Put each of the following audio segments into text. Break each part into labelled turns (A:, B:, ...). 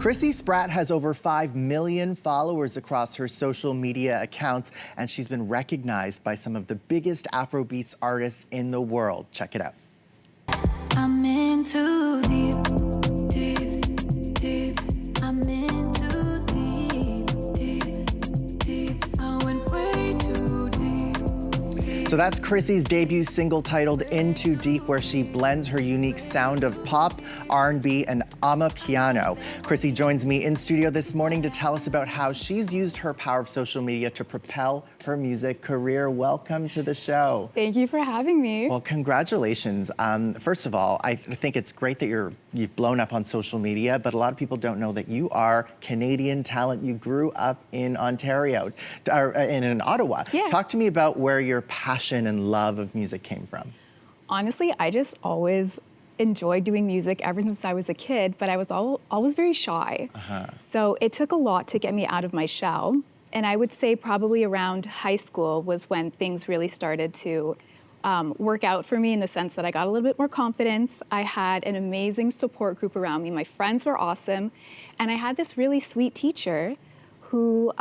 A: Chrissy Spratt has over 5 million followers across her social media accounts, and she's been recognized by some of the biggest Afrobeats artists in the world. Check it out.
B: I'm in too deep, deep, deep. I'm in too deep, deep, deep. I went way too deep.
A: So that's Chrissy's debut single titled In Too Deep, where she blends her unique sound of pop, R&B, and amapiano. Chrissy joins me in studio this morning to tell us about how she's used her power of social media to propel her music career. Welcome to the show.
C: Thank you for having me.
A: Well, congratulations. First of all, I think it's great that you've blown up on social media, but a lot of people don't know that you are Canadian talent. You grew up in Ontario, or in Ottawa.
C: Yeah.
A: Talk to me about where your passion and love of music came from.
C: Honestly, I just always enjoyed doing music ever since I was a kid, but I was always very shy. So it took a lot to get me out of my shell. And I would say probably around high school was when things really started to work out for me, in the sense that I got a little bit more confidence. I had an amazing support group around me. My friends were awesome. And I had this really sweet teacher who,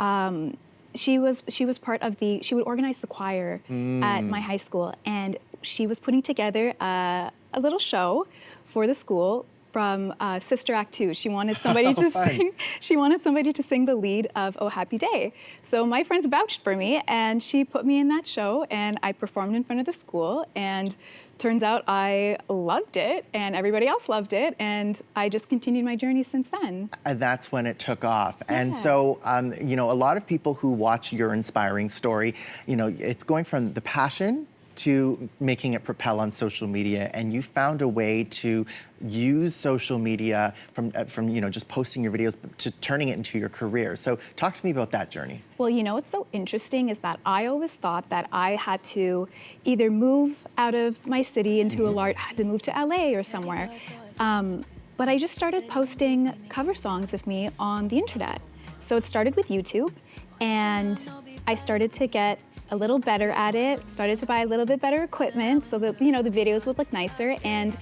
C: she was part of she would organize the choir at my high school. And she was putting together a little show for the school from Sister Act 2. She wanted somebody to sing. She wanted somebody to sing the lead of Oh Happy Day. So my friends vouched for me, and she put me in that show, and I performed in front of the school. And turns out I loved it, and everybody else loved it, and I just continued my journey since then.
A: And that's when it took off.
C: Yeah.
A: And so, you know, a lot of people who watch your inspiring story, you know, it's going from the passion to making it propel on social media, and you found a way to use social media from you know, just posting your videos to turning it into your career. So talk to me about that journey.
C: Well, you know what's so interesting is that I always thought that I had to either move out of my city into had to move to LA or somewhere. But I just started posting cover songs of me on the internet. So it started with YouTube, and I started to get a little better at it, started to buy a little bit better equipment so that, you know, the videos would look nicer. And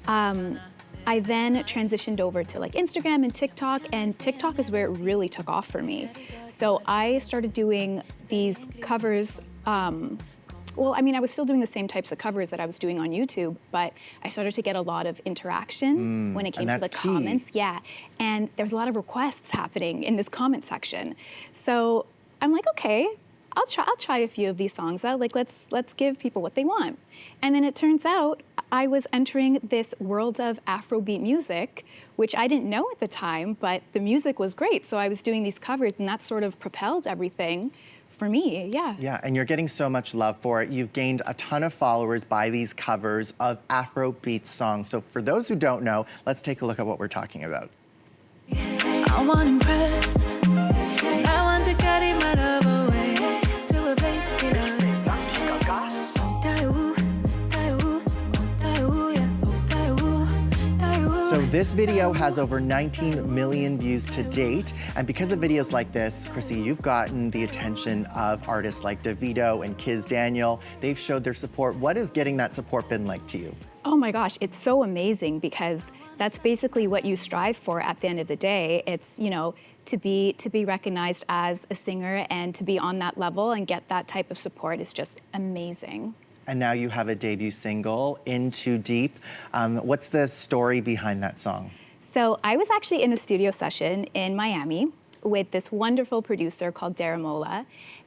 C: I then transitioned over to like Instagram and TikTok is where it really took off for me. So I started doing these covers. Well, I mean, I was still doing the same types of covers that I was doing on YouTube, but I started to get a lot of interaction when it came to the comments. Yeah, and there was a lot of requests happening in this comment section. So I'm like, okay, I'll try a few of these songs out. Like, let's give people what they want. And then it turns out I was entering this world of Afrobeat music, which I didn't know at the time, but the music was great. So I was doing these covers, and that sort of propelled everything for me, yeah.
A: Yeah, and you're getting so much love for it. You've gained a ton of followers by these covers of Afrobeat songs. So for those who don't know, let's take a look at what we're talking about.
B: I want to impress. I want to carry my love away to a place you know.
A: So this video has over 19 million views to date. And because of videos like this, Chrissy, you've gotten the attention of artists like Davido and Kiz Daniel. They've showed their support. What has getting that support been like to you?
C: Oh my gosh, it's so amazing, because that's basically what you strive for at the end of the day. It's, you know, to be recognized as a singer and to be on that level and get that type of support is just amazing.
A: And now you have a debut single, In Too Deep. What's the story behind that song?
C: So I was actually in a studio session in Miami with this wonderful producer called Daramola,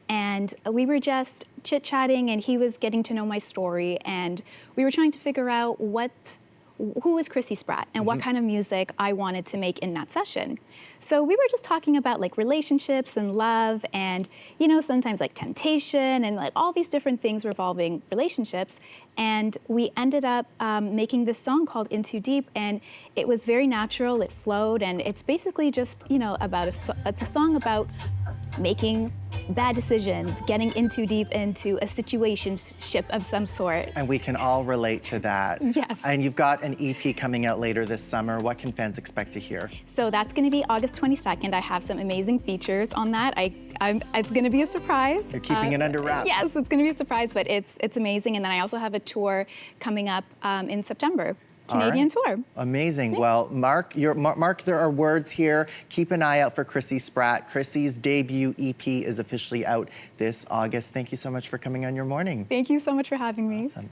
C: and we were just chit-chatting, and he was getting to know my story, and we were trying to figure out who was Chrissy Spratt and what kind of music I wanted to make in that session. So we were just talking about like relationships and love, and, you know, sometimes like temptation and like all these different things revolving relationships. And we ended up making this song called In Too Deep, and it was very natural, it flowed, and it's basically just, you know, about it's a song about making bad decisions, getting in too deep into a situationship of some sort.
A: And we can all relate to that.
C: Yes.
A: And you've got an EP coming out later this summer. What can fans expect to hear?
C: So that's going to be August 22nd. I have some amazing features on that. It's going to be a surprise.
A: You're keeping it under wraps.
C: Yes, it's going to be a surprise, but it's amazing. And then I also have a tour coming up in September. Canadian tour.
A: Amazing. Well, Mark, there are words here. Keep an eye out for Chrissy Spratt. Chrissy's debut EP is officially out this August. Thank you so much for coming on Your Morning.
C: Thank you so much for having me.
A: Awesome.